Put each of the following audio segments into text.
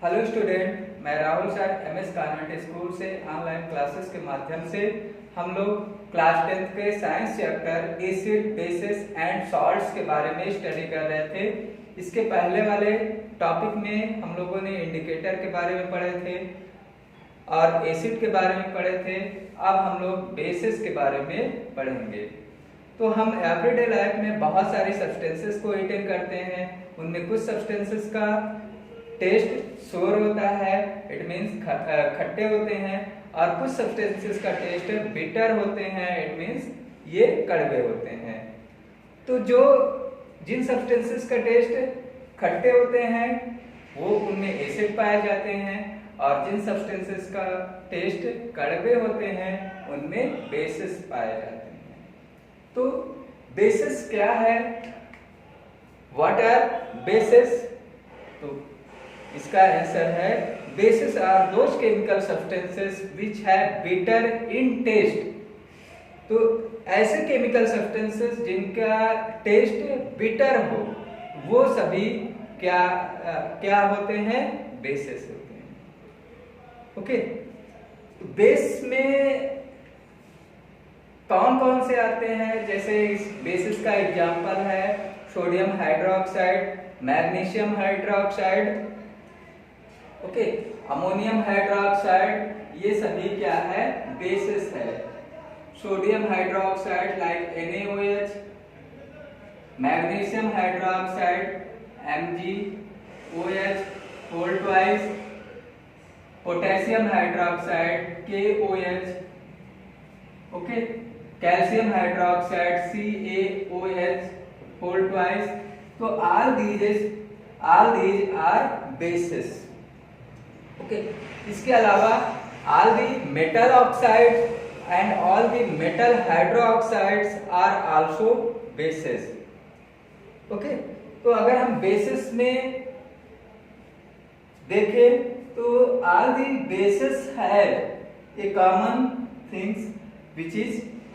Hello student, मैं Rahul sir MS convent school से online classes के माध्यम से हम लोग क्लास 10th के science chapter acid basis and salts के बारे में स्टडी कर रहे थे। इसके पहले वाले टॉपिक में हम लोगों ने इंडिकेटर के बारे में पढ़े थे और एसिड के बारे में पढ़े थे। अब हम लोग बेसिस के बारे में पढ़ेंगे। तो हम एवरीडे लाइफ में बहुत सारी सब्सटेंसेस को इटेन करते हैं। उनमें कुछ सब्सटेंसेस का टेस्ट सोर होता है, इट मीन्स खट्टे होते हैं, और कुछ सब्सटेंसेस का टेस्ट बिटर होते हैं, इट मीन्स ये कड़वे होते हैं। तो जिन सब्सटेंसेस का टेस्ट खट्टे होते हैं वो उनमें एसिड पाए जाते हैं, और जिन सब्सटेंसेस का टेस्ट कड़वे होते हैं उनमें बेसिस पाए जाते हैं। तो बेसिस क्या है, व्हाट आर बेसिस? तो इसका आंसर है bases are those chemical substances which have bitter in taste. तो ऐसे केमिकल सब्सटेंसेस जिनका टेस्ट बिटर हो वो सभी क्या होते हैं? बेसिस होते हैं। ओके, तो बेस में कौन कौन से आते हैं? जैसे इस बेसिस का एग्जांपल है sodium hydroxide, magnesium hydroxide, okay, ammonium hydroxide, ये सभी क्या है? बेसिस है। Sodium hydroxide like NaOH, magnesium hydroxide MgOH whole twice, potassium hydroxide KOH, okay, calcium hydroxide CaOH whole twice. तो all these are bases। Okay, इसके अलावा all the metal oxides and all the metal hydroxides are also bases। Okay, तो अगर हम basis में देखें तो all the bases have a common things which is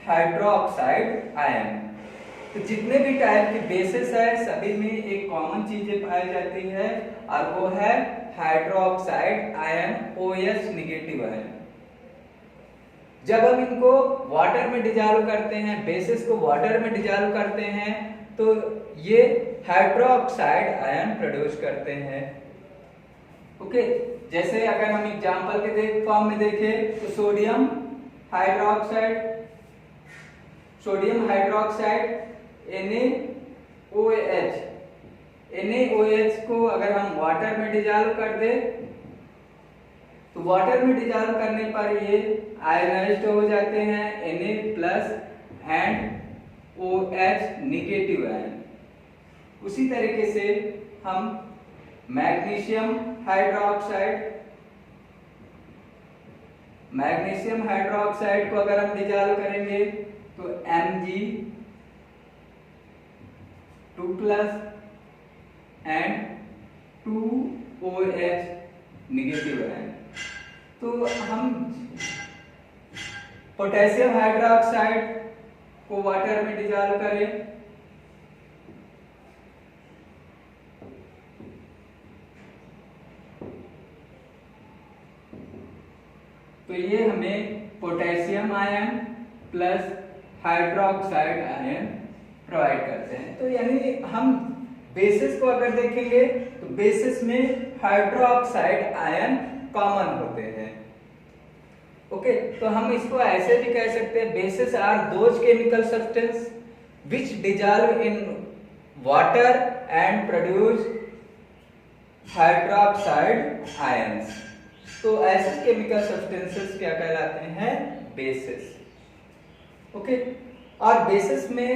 hydroxide ion। तो जितने भी टाइप के बेसिस है सभी में एक कॉमन चीजें पाई जाती है, और वो है hydroxide ion OH negative ion. जब हम इनको वाटर में डिजॉल्व करते हैं, बेसिस को वाटर में डिजॉल्व करते हैं, तो ये हाइड्रोक्साइड आयन प्रोड्यूस करते हैं। ओके, जैसे अगर हम एग्जांपल के फॉर्म में देखें तो सोडियम हाइड्रोक्साइड NaOH को अगर हम वाटर में डिजॉल्व कर दे तो वाटर में डिजॉल्व करने पर ये आयनाइज्ड हो जाते हैं, Na+ and OH negative ion. उसी तरीके से हम मैग्नीशियम हाइड्रोक्साइड को अगर हम डिजॉल्व करेंगे तो Mg2+ एंड 2OH नेगेटिव है। तो हम पोटेशियम हाइड्रोक्साइड को वाटर में डिजॉल्व करें तो ये हमें potassium ion plus hydroxide ion provide करते हैं। तो यानी हम बेसिस को अगर देखेंगे तो बेसिस में हाइड्रोक्साइड आयन कॉमन होते हैं। ओके, तो हम इसको ऐसे भी कह सकते हैं, bases are those chemical substance which dissolve in water and produce hydroxide ions. तो ऐसे केमिकल सब्सटेंसेस क्या कहलाते हैं? बेसिस। ओके, और बेसिस में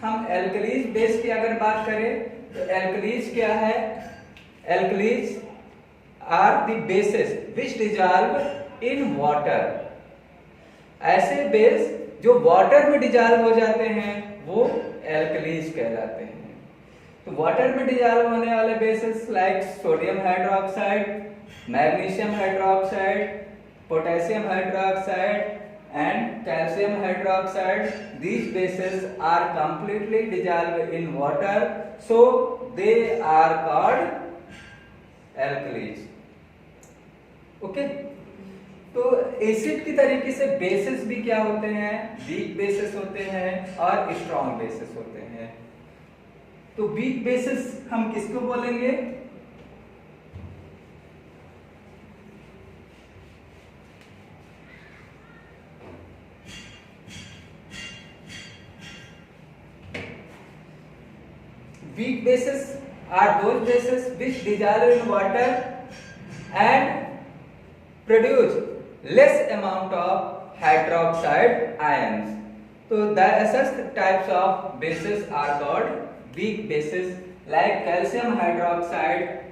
हम एल्कलीज बेस की अगर बात करें तो एल्कलीज क्या है? Alkalis are the bases which dissolve in water. ऐसे बेस जो वाटर में डिजॉल्व हो जाते हैं वो एल्कलीज कहलाते हैं। तो वाटर में डिजॉल्व होने वाले basis like sodium hydroxide, magnesium hydroxide, potassium hydroxide and calcium hydroxide, these bases are completely dissolved in water, so they are called alkalis। Okay. तो एसिड की तरीके से बेसिस भी क्या होते हैं, वीक बेसिस होते हैं और स्ट्रॉन्ग बेसिस होते हैं। तो वीक बेसिस हम किसको बोलेंगे, weak bases are those bases which dissolve in water and produce less amount of hydroxide ions. So such types of bases are called weak bases, like calcium hydroxide,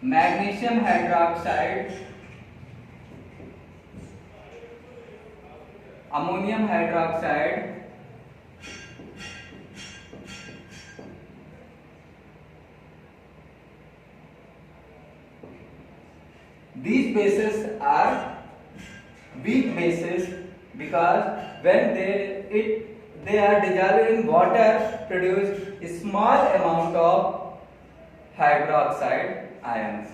magnesium hydroxide, ammonium hydroxide, these bases are weak bases because when they are dissolved in water produce a small amount of hydroxide ions.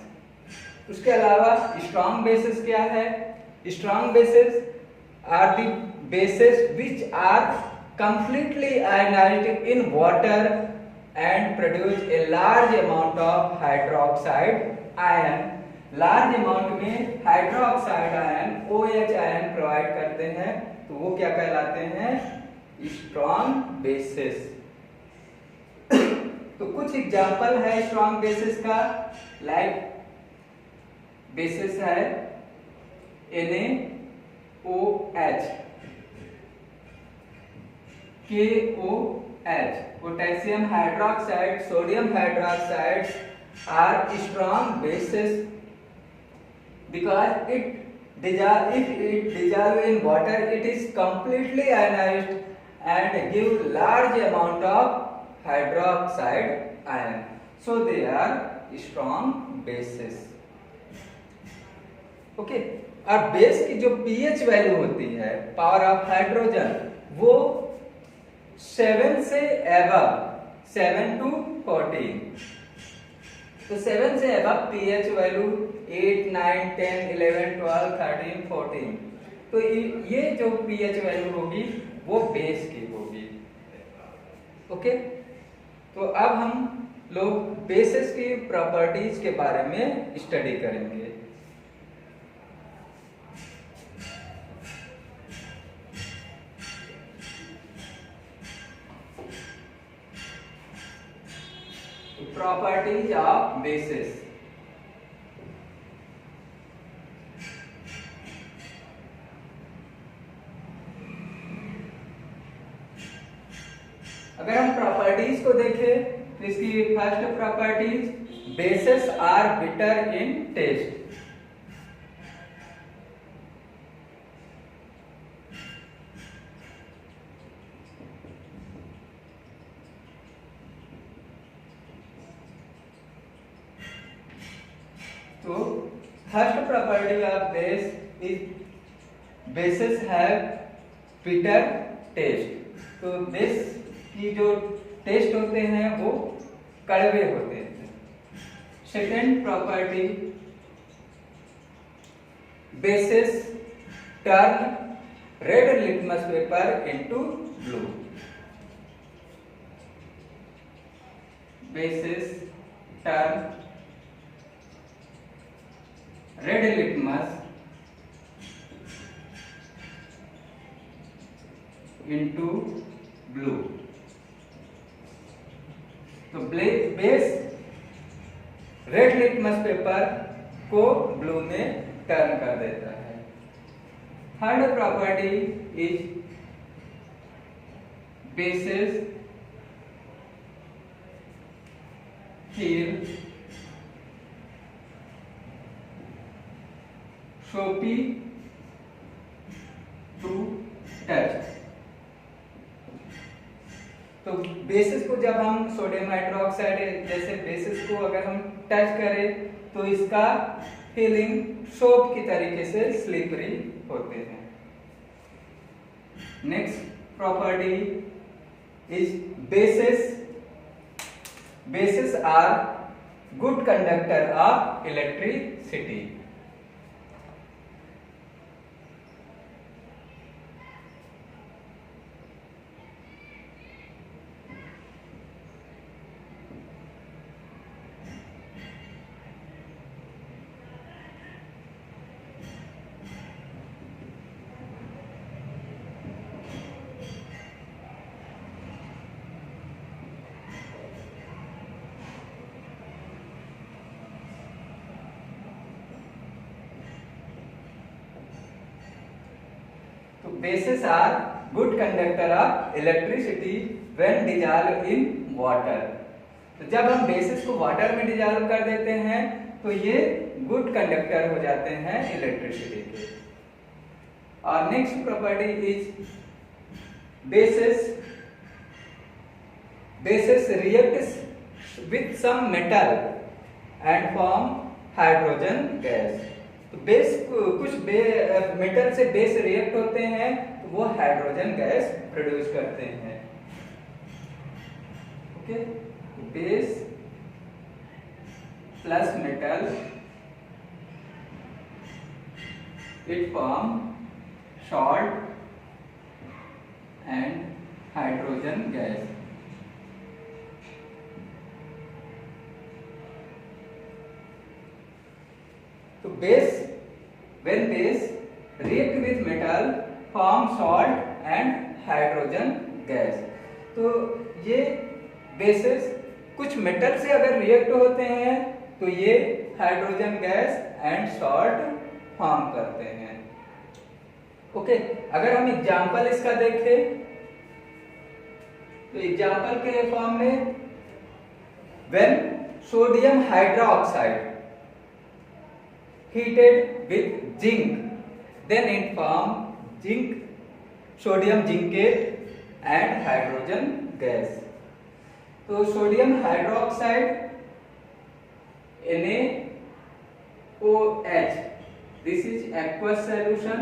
उसके अलावा strong bases क्या है, strong bases are the bases which are completely ionized in water and produce a large amount of hydroxide ion. Large amount में hydroxide ion OH ion provide करते हैं, तो वो क्या कहलाते हैं, स्ट्रॉन्ग बेसिस। तो कुछ एग्जांपल है स्ट्रॉन्ग बेसिस का, लाइक बेसिस है NaOH, KOH, potassium hydroxide, sodium hydroxide are strong bases because if it dissolve in water it is completely ionized and give large amount of hydroxide ion, so they are strong bases. Okay. और base की जो pH value होती है, power of hydrogen, वो 7 से above, 7 to 14, तो 7 से above pH value 8, 9, 10, 11, 12, 13, 14, तो ये जो pH वैल्यू होगी वो बेस की होगी। ओके। तो अब हम लोग बेसिस की प्रॉपर्टीज के बारे में स्टडी करेंगे। Properties of bases। अगर हम प्रॉपर्टीज को देखें तो इसकी first properties, bases are bitter in taste. तो first property of base is bases have bitter taste. तो बेस की जो टेस्ट होते हैं वो कड़वे होते हैं। Second property, bases turn red litmus paper into blue. Bases turn red litmus into blue. तो बेस रेड लिटमस पेपर को ब्लू में टर्न कर देता है। Third property is bases feel soapy to touch। तो बेसिस को जब हम सोडियम हाइड्रोक्साइड जैसे बेसिस को अगर हम टच करें तो इसका फीलिंग सोप की तरीके से स्लिपरी होते हैं। Next property is bases are good conductor of electricity. Bases are good conductor of electricity when dissolved in water. तो जब हम बेसिस को वाटर में डिजॉल्व कर देते हैं तो ये गुड कंडक्टर हो जाते हैं इलेक्ट्रिसिटी के. और next property is bases reacts with some metal and form hydrogen gas. तो बेस कुछ मेटल से बेस रिएक्ट होते हैं तो वो हाइड्रोजन गैस प्रोड्यूस करते हैं. Okay, base plus metal it form salt and hydrogen gas. तो base when base react with metal form salt and hydrogen gas. तो ये बेसेस कुछ मेटल से अगर रिएक्ट होते हैं तो ये hydrogen gas and salt form करते हैं. ओके, अगर हम एग्जांपल इसका देखें तो एग्जांपल के फॉर्म में when sodium hydroxide heated with zinc, then it form zinc, sodium zincate and hydrogen gas. तो sodium hydroxide NaOH, this is aqueous solution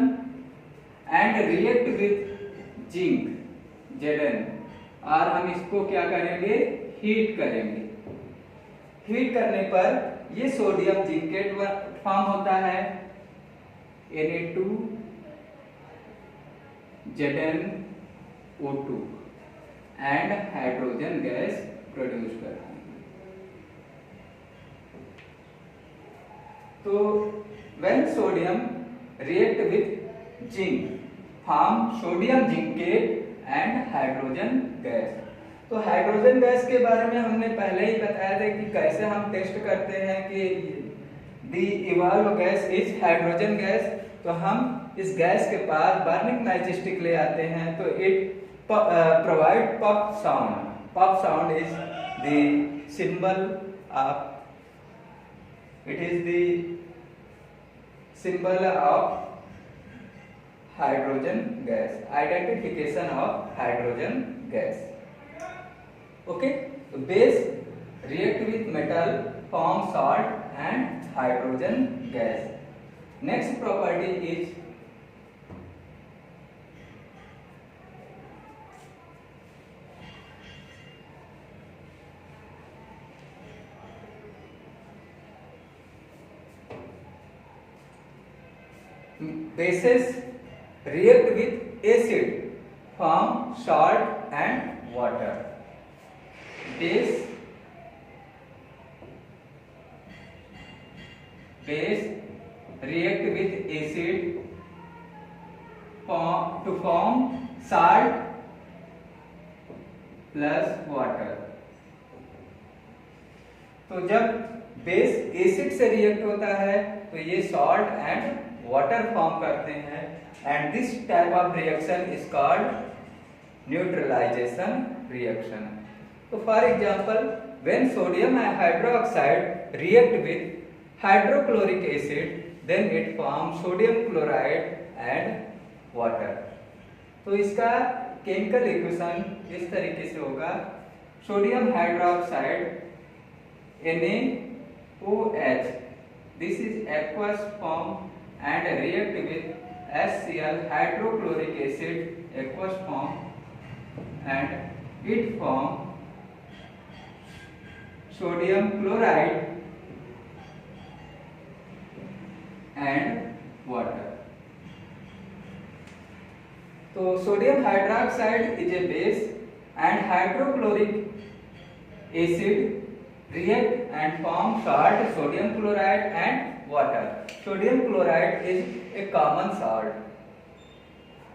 and react with zinc Zn, और हम इसको क्या करेंगे, हीट करेंगे. हीट करने पर ये सोडियम जिंकेट फॉर्म होता है Na2 ZnO2 and hydrogen gas produce करते हैं. तो when sodium react with zinc form sodium zincate and hydrogen gas. तो हाइड्रोजन गैस के बारे में हमने पहले ही बताया था कि कैसे हम टेस्ट करते हैं कि the evolve gas is hydrogen gas. तो हम इस गैस के पास बर्निंग मैच स्टिक ले आते हैं तो it provide puff sound. Puff sound is the symbol of, it is the symbol of hydrogen gas, identification of hydrogen gas. Okay, तो base react with metal form salt and hydrogen gas. Next property is bases react with acid form salt and water. Base react with acid to form salt plus water. तो जब base acid से react होता है तो ये salt and water form करते हैं and this type of reaction is called neutralisation reaction. तो for example when sodium hydroxide react with hydrochloric acid then it form sodium chloride and water. तो इसका केमिकल इक्वेशन इस तरीके से होगा, sodium hydroxide NaOH, this is aqueous form and react with HCl hydrochloric acid aqueous form and it form sodium chloride and water. तो sodium hydroxide is a base and hydrochloric acid react and form salt sodium chloride and water. Sodium chloride is a common salt.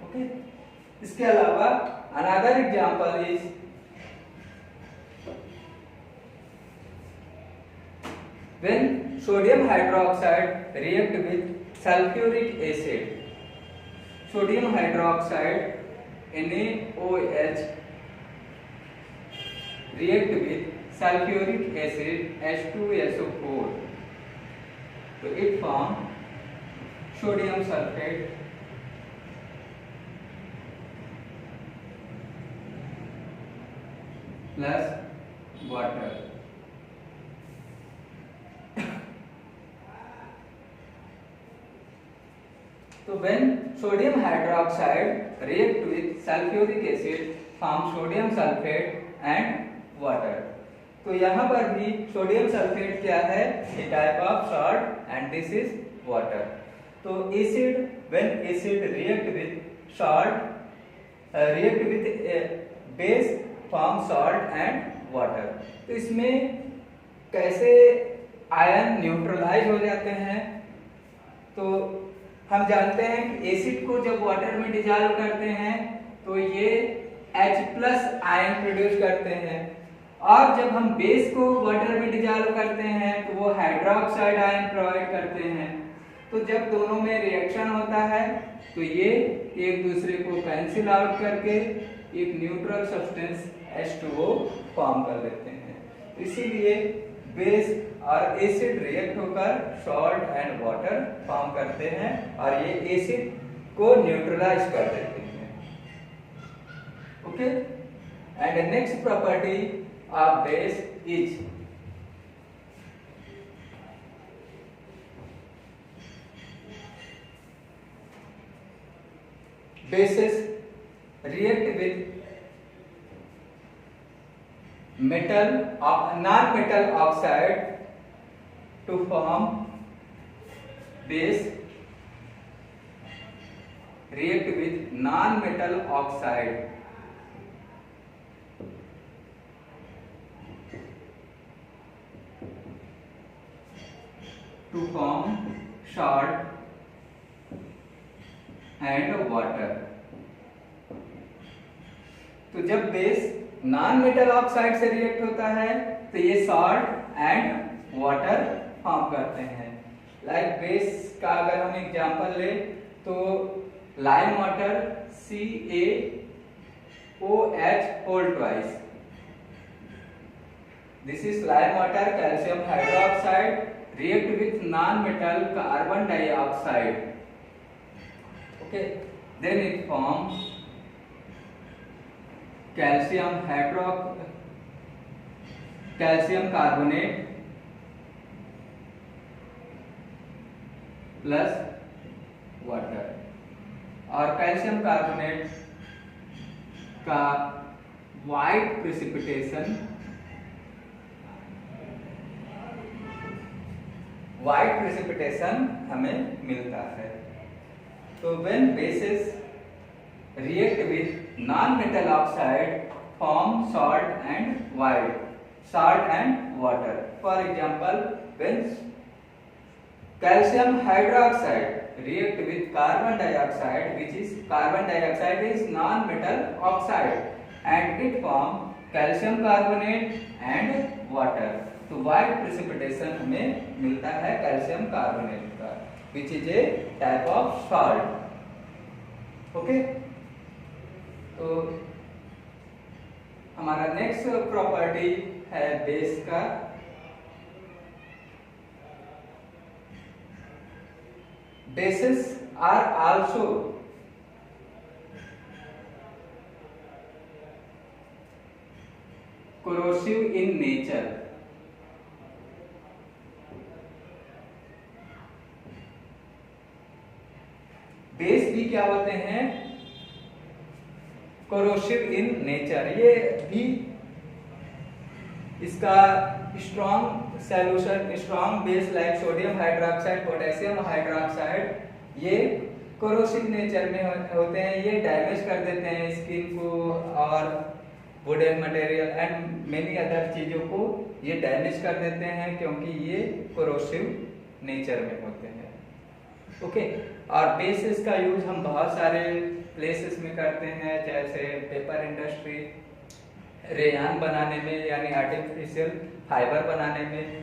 Okay. इसके अलावा another example is when sodium hydroxide react with sulfuric acid. Sodium hydroxide NaOH react with sulfuric acid H2SO4, so it form sodium sulfate plus water. So when sodium hydroxide react with sulfuric acid form sodium sulfate and water. तो यहाँ पर भी sodium sulphate क्या है? A type of salt and this is water. तो acid when acid react with salt react with base form salt and water. तो इसमें कैसे आयन न्यूट्रलाइज हो जाते हैं? तो हम जानते हैं कि एसिड को जब वाटर में डिसॉल्व करते हैं तो ये H+ आयन प्रोड्यूस करते हैं, और जब हम बेस को वाटर में डिसॉल्व करते हैं तो वो हाइड्रोक्साइड आयन प्रोवाइड करते हैं. तो जब दोनों में रिएक्शन होता है तो ये एक दूसरे को कैंसिल आउट करके एक न्यूट्रल सब्सटेंस H2O फॉर्म कर देते हैं. इसीलिए बेस और एसिड रिएक्ट होकर सॉल्ट एंड वाटर फॉर्म करते हैं और ये एसिड को न्यूट्रलाइज कर देते हैं. Okay. And next property of base is bases react with non-metal oxide to form base. React with non-metal oxide to form salt and water. तो जब बेस नॉन मेटल ऑक्साइड से रिएक्ट होता है तो ये सॉल्ट एंड वाटर फॉर्म करते हैं. Like base का अगर हम एग्जांपल ले तो lime water CaOH whole twice. This is lime water, calcium hydroxide react with non-metal carbon dioxide. Okay, then it forms calcium carbonate plus water. और calcium carbonate का white precipitation हमें मिलता है. तो when bases react with non metal oxide form salt and water. For example when calcium hydroxide react with carbon dioxide, which is carbon dioxide is non-metal oxide, and it form calcium carbonate and water. तो white precipitation हमें मिलता है calcium carbonate का, which is a type of salt. Okay? तो हमारा next property है base का. Bases are also corrosive in nature. Base भी क्या होते हैं? corrosive in nature. ये भी इसका strong solution, strong base like sodium hydroxide, potassium hydroxide, ये कोरोसिव नेचर में होते हैं, ये डैमेज कर देते हैं स्किन को और wooden material and many other चीजों को ये डैमेज कर देते हैं क्योंकि ये कोरोसिव नेचर में होते हैं। ओके, और बेसिस का यूज हम बहुत सारे प्लेसेस में करते हैं, जैसे पेपर इंडस्ट्री, रेयान बनाने में यानी आर्टिफिशियल फाइबर बनाने में।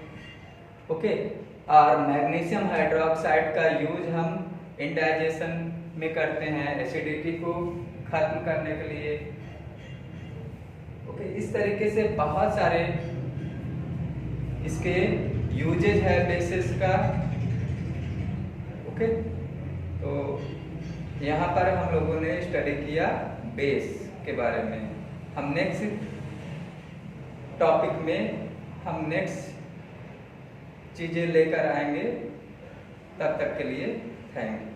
ओके, और मैग्नीशियम हाइड्रोक्साइड का यूज हम इंडाइजेशन में करते हैं एसिडिटी को खत्म करने के लिए। ओके, इस तरीके से बहुत सारे इसके यूजेज है बेसिस का। ओके, तो यहाँ पर हम लोगों ने स्टडी किया बेस के बारे में। हम नेक्स्ट टॉपिक में हम नेक्स्ट चीजें लेकर आएंगे, तब तक के लिए थैंक यू।